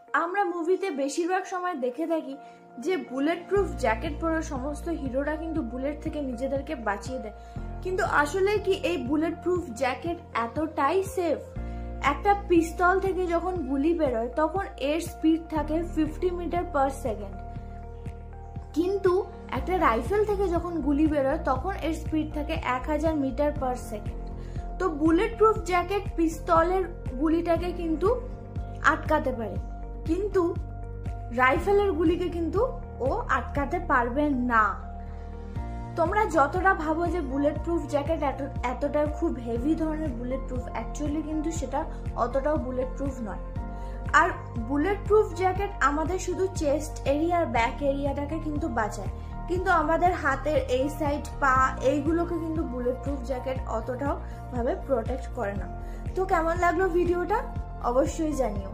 আমরা মুভিতে বেশিরভাগ সময় দেখে থাকি যে বুলেট প্রুফ জ্যাকেট পরে সমস্ত হিরোরা কিন্তু বুলেট থেকে নিজেদেরকে বাঁচিয়ে দেয়, কিন্তু আসলে কি এই বুলেট প্রুফ জ্যাকেট এতটাই সেফ? একটা পিস্তল থেকে যখন গুলি বেরোয় তখন এর স্পিড থাকে 50 মিটার পার সেকেন্ড, কিন্তু একটা রাইফেল থেকে যখন গুলি বেরোয় তখন এর স্পিড থাকে 1000 মিটার পার সেকেন্ড। তো বুলেট প্রুফ জ্যাকেট পিস্তলের গুলিটাকে কিন্তু আটকাতে পারে, কিন্তু রাইফেলের গুলিকে কিন্তু ও আটকাতে পারবে না। তোমরা যতটা ভাবো যে বুলেট প্রুফ জ্যাকেট এতটা খুব হেভি ধরনের বুলেট প্রুফ, অ্যাকচুয়ালি কিন্তু সেটা অতটাও বুলেট প্রুফ নয়। আর বুলেট প্রুফ জ্যাকেট আমাদের শুধু চেস্ট এরিয়া আর ব্যাক এরিয়াটাকে কিন্তু বাঁচায়, কিন্তু আমাদের হাতের এই সাইড, পা, এইগুলোকে কিন্তু বুলেট প্রুফ জ্যাকেট অতটাও ভাবে প্রোটেক্ট করে না। তো কেমন লাগলো ভিডিওটা অবশ্যই জানিও।